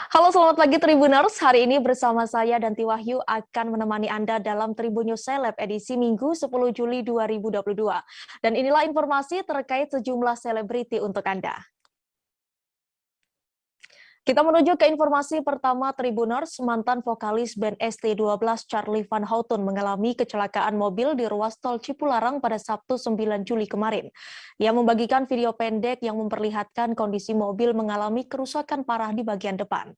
Halo, selamat pagi Tribuners. Hari ini bersama saya Danti Wahyu akan menemani Anda dalam Tribun News Seleb edisi Minggu 10 Juli 2022. Dan inilah informasi terkait sejumlah selebriti untuk Anda. Kita menuju ke informasi pertama Tribuners. Mantan vokalis band ST12 Charlie Van Houten mengalami kecelakaan mobil di ruas tol Cipularang pada Sabtu 9 Juli kemarin. Ia membagikan video pendek yang memperlihatkan kondisi mobil mengalami kerusakan parah di bagian depan.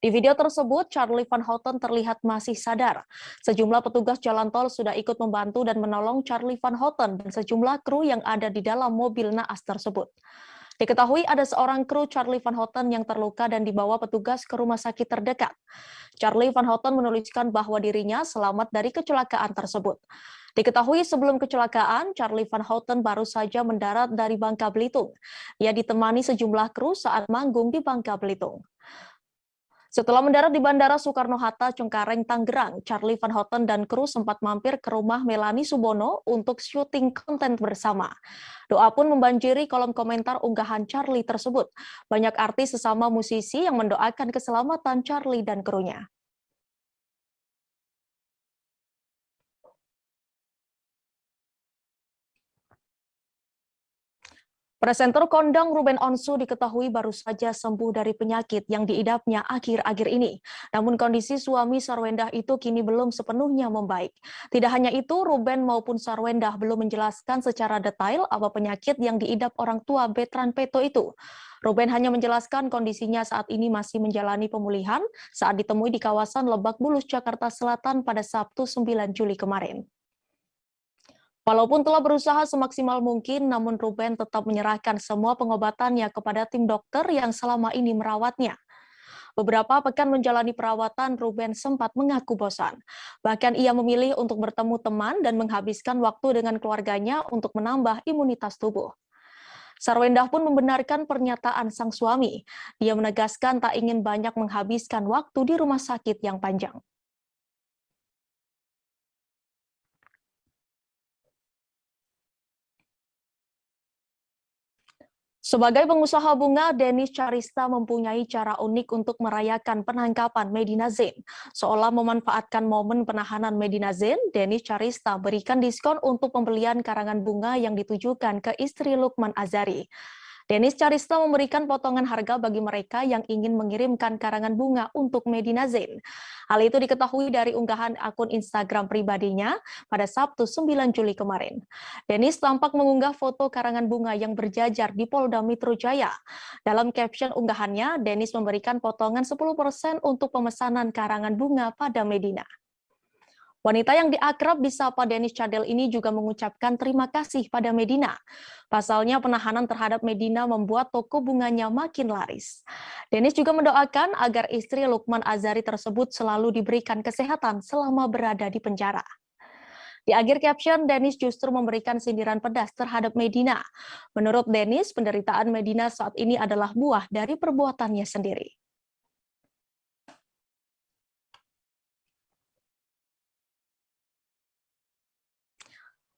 Di video tersebut, Charlie Van Houten terlihat masih sadar. Sejumlah petugas jalan tol sudah ikut membantu dan menolong Charlie Van Houten dan sejumlah kru yang ada di dalam mobil naas tersebut. Diketahui ada seorang kru Charlie Van Houten yang terluka dan dibawa petugas ke rumah sakit terdekat. Charlie Van Houten menuliskan bahwa dirinya selamat dari kecelakaan tersebut. Diketahui sebelum kecelakaan, Charlie Van Houten baru saja mendarat dari Bangka Belitung. Ia ditemani sejumlah kru saat manggung di Bangka Belitung. Setelah mendarat di Bandara Soekarno-Hatta, Cengkareng, Tangerang, Charlie Van Houten dan kru sempat mampir ke rumah Melanie Subono untuk syuting konten bersama. Doa pun membanjiri kolom komentar unggahan Charlie tersebut. Banyak artis sesama musisi yang mendoakan keselamatan Charlie dan krunya. Presenter kondang Ruben Onsu diketahui baru saja sembuh dari penyakit yang diidapnya akhir-akhir ini. Namun kondisi suami Sarwendah itu kini belum sepenuhnya membaik. Tidak hanya itu, Ruben maupun Sarwendah belum menjelaskan secara detail apa penyakit yang diidap orang tua Betran Peto itu. Ruben hanya menjelaskan kondisinya saat ini masih menjalani pemulihan saat ditemui di kawasan Lebak Bulus, Jakarta Selatan pada Sabtu 9 Juli kemarin. Walaupun telah berusaha semaksimal mungkin, namun Ruben tetap menyerahkan semua pengobatannya kepada tim dokter yang selama ini merawatnya. Beberapa pekan menjalani perawatan, Ruben sempat mengaku bosan. Bahkan ia memilih untuk bertemu teman dan menghabiskan waktu dengan keluarganya untuk menambah imunitas tubuh. Sarwendah pun membenarkan pernyataan sang suami. Dia menegaskan tak ingin banyak menghabiskan waktu di rumah sakit yang panjang. Sebagai pengusaha bunga, Dennis Charista mempunyai cara unik untuk merayakan penangkapan Medina Zain. Seolah memanfaatkan momen penahanan Medina Zain, Dennis Charista berikan diskon untuk pembelian karangan bunga yang ditujukan ke istri Lukman Azari. Dennis Charista memberikan potongan harga bagi mereka yang ingin mengirimkan karangan bunga untuk Medina Zain. Hal itu diketahui dari unggahan akun Instagram pribadinya pada Sabtu 9 Juli kemarin. Dennis tampak mengunggah foto karangan bunga yang berjajar di Polda Metro Jaya. Dalam caption unggahannya, Dennis memberikan potongan 10% untuk pemesanan karangan bunga pada Medina. Wanita yang diakrab disapa Dennis Cadel ini juga mengucapkan terima kasih pada Medina. Pasalnya penahanan terhadap Medina membuat toko bunganya makin laris. Dennis juga mendoakan agar istri Lukman Azari tersebut selalu diberikan kesehatan selama berada di penjara. Di akhir caption, Dennis justru memberikan sindiran pedas terhadap Medina. Menurut Dennis, penderitaan Medina saat ini adalah buah dari perbuatannya sendiri.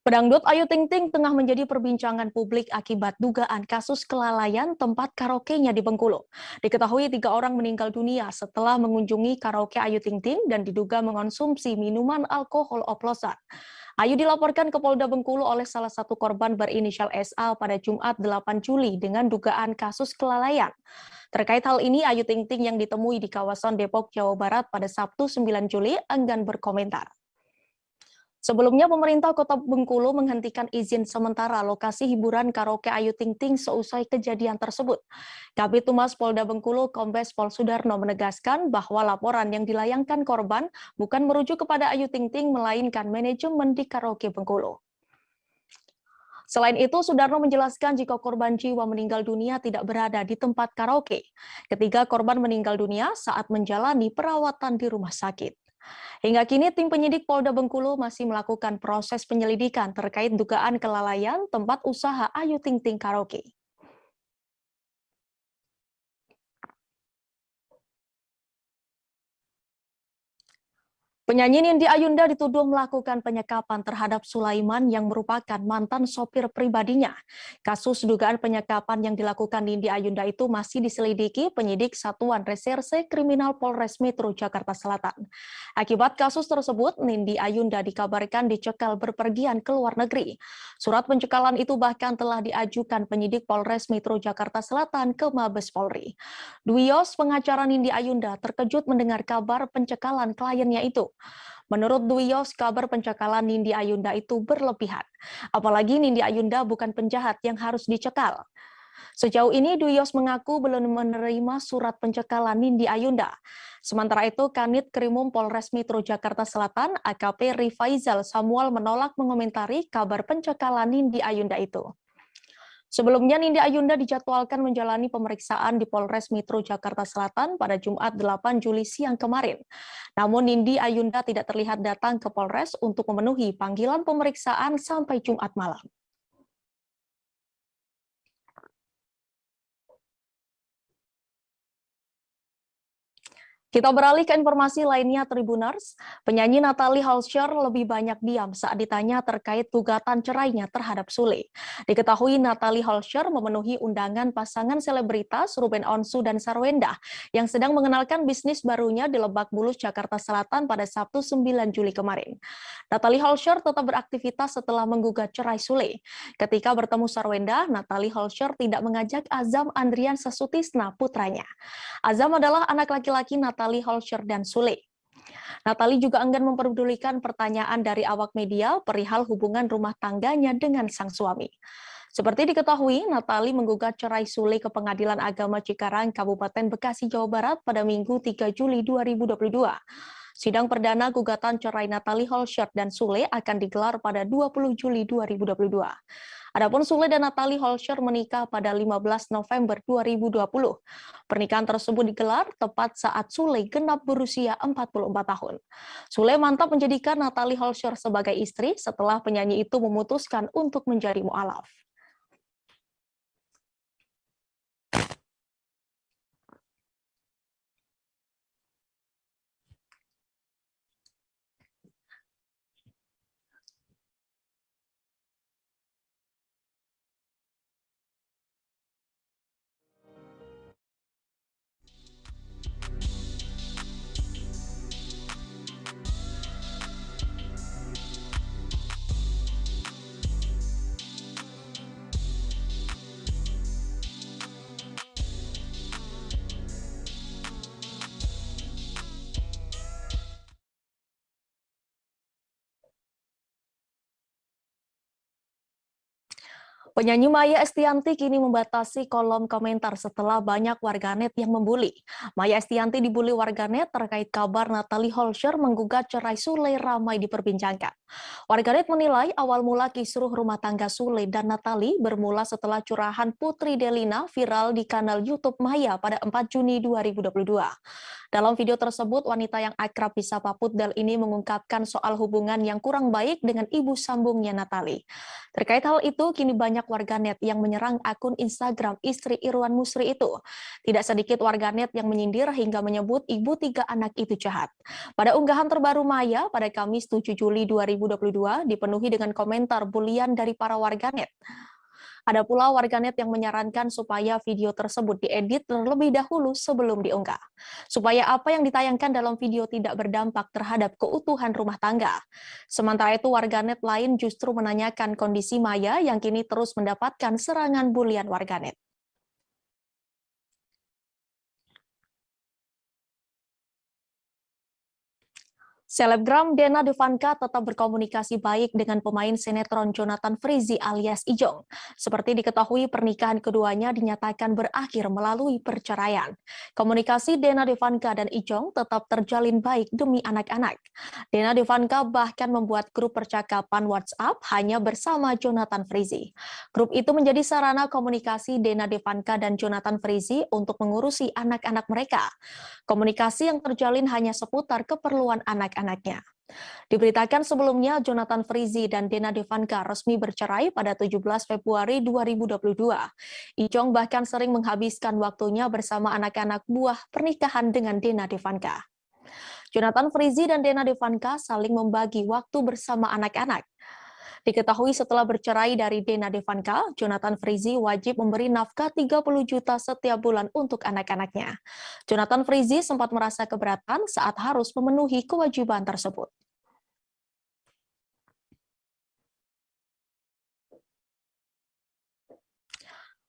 Pedangdut Ayu Ting Ting tengah menjadi perbincangan publik akibat dugaan kasus kelalaian tempat karaoke-nya di Bengkulu. Diketahui 3 orang meninggal dunia setelah mengunjungi karaoke Ayu Ting Ting dan diduga mengonsumsi minuman alkohol oplosan. Ayu dilaporkan ke Polda Bengkulu oleh salah satu korban berinisial SA pada Jumat 8 Juli dengan dugaan kasus kelalaian. Terkait hal ini, Ayu Ting Ting yang ditemui di kawasan Depok, Jawa Barat pada Sabtu 9 Juli enggan berkomentar. Sebelumnya, pemerintah Kota Bengkulu menghentikan izin sementara lokasi hiburan karaoke Ayu Ting Ting seusai kejadian tersebut. Kabid Humas Polda Bengkulu, Kombes Pol Sudarno menegaskan bahwa laporan yang dilayangkan korban bukan merujuk kepada Ayu Ting Ting, melainkan manajemen di karaoke Bengkulu. Selain itu, Sudarno menjelaskan jika korban jiwa meninggal dunia tidak berada di tempat karaoke. Ketiga korban meninggal dunia saat menjalani perawatan di rumah sakit. Hingga kini, tim penyidik Polda Bengkulu masih melakukan proses penyelidikan terkait dugaan kelalaian tempat usaha Ayu Ting Ting Karaoke. Penyanyi Nindi Ayunda dituduh melakukan penyekapan terhadap Sulaiman yang merupakan mantan sopir pribadinya. Kasus dugaan penyekapan yang dilakukan Nindi Ayunda itu masih diselidiki penyidik Satuan Reserse Kriminal Polres Metro Jakarta Selatan. Akibat kasus tersebut, Nindi Ayunda dikabarkan dicekal berpergian ke luar negeri. Surat pencekalan itu bahkan telah diajukan penyidik Polres Metro Jakarta Selatan ke Mabes Polri. Dwi Yos, pengacara Nindi Ayunda, terkejut mendengar kabar pencekalan kliennya itu. Menurut Dwi Yos, kabar pencekalan Nindi Ayunda itu berlebihan. Apalagi Nindi Ayunda bukan penjahat yang harus dicekal. Sejauh ini Dwi Yos mengaku belum menerima surat pencekalan Nindi Ayunda. Sementara itu, Kanit Krimum Polres Metro Jakarta Selatan, AKP Rifaizal Samuel menolak mengomentari kabar pencekalan Nindi Ayunda itu. Sebelumnya, Nindi Ayunda dijadwalkan menjalani pemeriksaan di Polres Metro Jakarta Selatan pada Jumat 8 Juli siang kemarin. Namun, Nindi Ayunda tidak terlihat datang ke Polres untuk memenuhi panggilan pemeriksaan sampai Jumat malam. Kita beralih ke informasi lainnya, Tribuners. Penyanyi Natalie Holscher lebih banyak diam saat ditanya terkait gugatan cerainya terhadap Sule. Diketahui Natalie Holscher memenuhi undangan pasangan selebritas Ruben Onsu dan Sarwenda yang sedang mengenalkan bisnis barunya di Lebak Bulus, Jakarta Selatan pada Sabtu 9 Juli kemarin. Natalie Holscher tetap beraktivitas setelah menggugat cerai Sule. Ketika bertemu Sarwenda, Natalie Holscher tidak mengajak Azam Andrian Sasutisna, putranya. Azam adalah anak laki-laki Natalie Holscher dan Sule. Natalie juga enggan memperdulikan pertanyaan dari awak media perihal hubungan rumah tangganya dengan sang suami. Seperti diketahui, Natalie menggugat cerai Sule ke Pengadilan Agama Cikarang, Kabupaten Bekasi, Jawa Barat pada Minggu 3 Juli 2022. Sidang perdana gugatan cerai Natalie Holscher dan Sule akan digelar pada 20 Juli 2022. Adapun Sule dan Natalie Holscher menikah pada 15 November 2020. Pernikahan tersebut digelar tepat saat Sule genap berusia 44 tahun. Sule mantap menjadikan Natalie Holscher sebagai istri setelah penyanyi itu memutuskan untuk menjadi mu'alaf. Penyanyi Maya Estianty kini membatasi kolom komentar setelah banyak warganet yang membuli. Maya Estianty dibully warganet terkait kabar Natalie Holscher menggugat cerai Sule ramai diperbincangkan. Warganet menilai awal mula kisruh rumah tangga Sule dan Natalie bermula setelah curahan Putri Delina viral di kanal YouTube Maya pada 4 Juni 2022. Dalam video tersebut, wanita yang akrab disapa Putdel ini mengungkapkan soal hubungan yang kurang baik dengan ibu sambungnya Natalie. Terkait hal itu, kini banyak warganet yang menyerang akun Instagram istri Irwan Musri itu. Tidak sedikit warganet yang menyindir hingga menyebut ibu 3 anak itu jahat. Pada unggahan terbaru Maya pada Kamis 7 Juli 2022 dipenuhi dengan komentar bulian dari para warganet. Ada pula warganet yang menyarankan supaya video tersebut diedit terlebih dahulu sebelum diunggah. Supaya apa yang ditayangkan dalam video tidak berdampak terhadap keutuhan rumah tangga. Sementara itu warganet lain justru menanyakan kondisi Maya yang kini terus mendapatkan serangan bulian warganet. Selebgram Dena Devanka tetap berkomunikasi baik dengan pemain sinetron Jonathan Frizzy alias Ijong. Seperti diketahui, pernikahan keduanya dinyatakan berakhir melalui perceraian. Komunikasi Dena Devanka dan Ijong tetap terjalin baik demi anak-anak. Dena Devanka bahkan membuat grup percakapan WhatsApp hanya bersama Jonathan Frizzy. Grup itu menjadi sarana komunikasi Dena Devanka dan Jonathan Frizzy untuk mengurusi anak-anak mereka. Komunikasi yang terjalin hanya seputar keperluan anak-anaknya. Diberitakan sebelumnya, Jonathan Frizzy dan Dena Devanka resmi bercerai pada 17 Februari 2022. Ijong bahkan sering menghabiskan waktunya bersama anak-anak buah pernikahan dengan Dena Devanka. Jonathan Frizzy dan Dena Devanka saling membagi waktu bersama anak-anak. Diketahui setelah bercerai dari Dena Devanka, Jonathan Frizzy wajib memberi nafkah 30 juta setiap bulan untuk anak-anaknya. Jonathan Frizzy sempat merasa keberatan saat harus memenuhi kewajiban tersebut.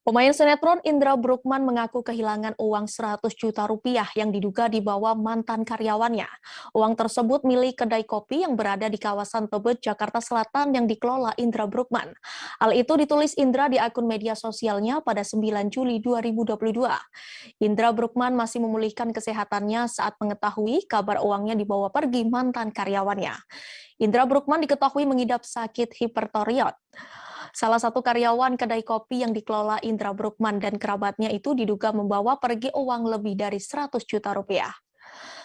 Pemain sinetron Indra Bruggman mengaku kehilangan uang 100 juta rupiah yang diduga dibawa mantan karyawannya. Uang tersebut milik kedai kopi yang berada di kawasan Tebet, Jakarta Selatan yang dikelola Indra Bruggman. Hal itu ditulis Indra di akun media sosialnya pada 9 Juli 2022. Indra Bruggman masih memulihkan kesehatannya saat mengetahui kabar uangnya dibawa pergi mantan karyawannya. Indra Bruggman diketahui mengidap sakit hipertiroid. Salah satu karyawan kedai kopi yang dikelola Indra Bruggman dan kerabatnya itu diduga membawa pergi uang lebih dari 100 juta rupiah.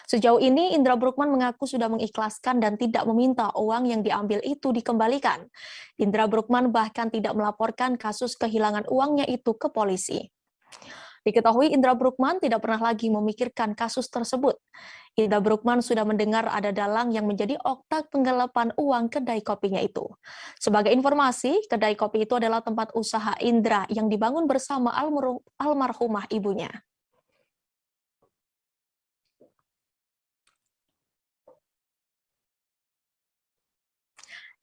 Sejauh ini, Indra Bruggman mengaku sudah mengikhlaskan dan tidak meminta uang yang diambil itu dikembalikan. Indra Bruggman bahkan tidak melaporkan kasus kehilangan uangnya itu ke polisi. Diketahui Indra Bruggman tidak pernah lagi memikirkan kasus tersebut. Indra Bruggman sudah mendengar ada dalang yang menjadi otak penggelapan uang kedai kopinya itu. Sebagai informasi, kedai kopi itu adalah tempat usaha Indra yang dibangun bersama almarhumah ibunya.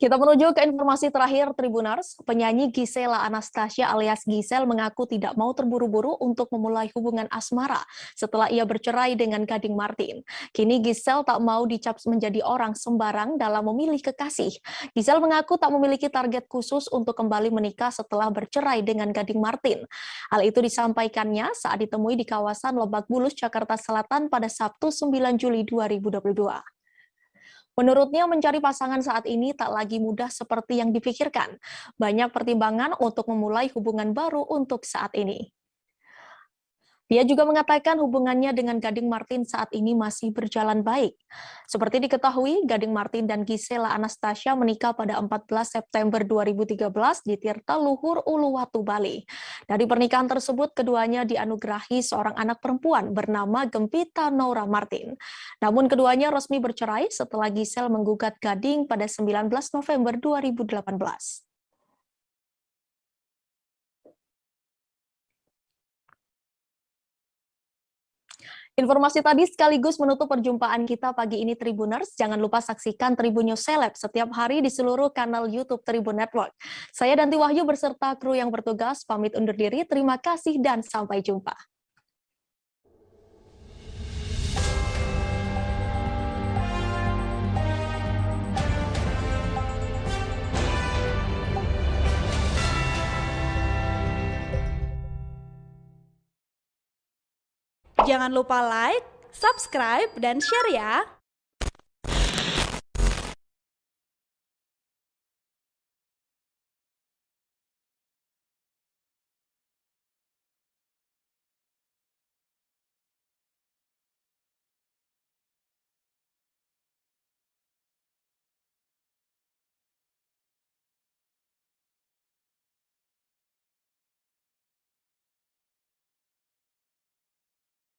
Kita menuju ke informasi terakhir Tribuners. Penyanyi Gisela Anastasia alias Gisel mengaku tidak mau terburu-buru untuk memulai hubungan asmara setelah ia bercerai dengan Gading Martin. Kini Gisel tak mau dicap menjadi orang sembarang dalam memilih kekasih. Gisel mengaku tak memiliki target khusus untuk kembali menikah setelah bercerai dengan Gading Martin. Hal itu disampaikannya saat ditemui di kawasan Lebak Bulus, Jakarta Selatan pada Sabtu 9 Juli 2022. Menurutnya mencari pasangan saat ini tak lagi mudah seperti yang dipikirkan. Banyak pertimbangan untuk memulai hubungan baru untuk saat ini. Dia juga mengatakan hubungannya dengan Gading Martin saat ini masih berjalan baik. Seperti diketahui, Gading Martin dan Gisela Anastasia menikah pada 14 September 2013 di Tirta Luhur, Uluwatu, Bali. Dari pernikahan tersebut, keduanya dianugerahi seorang anak perempuan bernama Gempita Naura Martin. Namun keduanya resmi bercerai setelah Gisel menggugat Gading pada 19 November 2018. Informasi tadi sekaligus menutup perjumpaan kita pagi ini Tribuners. Jangan lupa saksikan Tribun News Seleb setiap hari di seluruh kanal YouTube Tribun Network. Saya Danti Wahyu beserta kru yang bertugas pamit undur diri. Terima kasih dan sampai jumpa. Jangan lupa like, subscribe, dan share ya!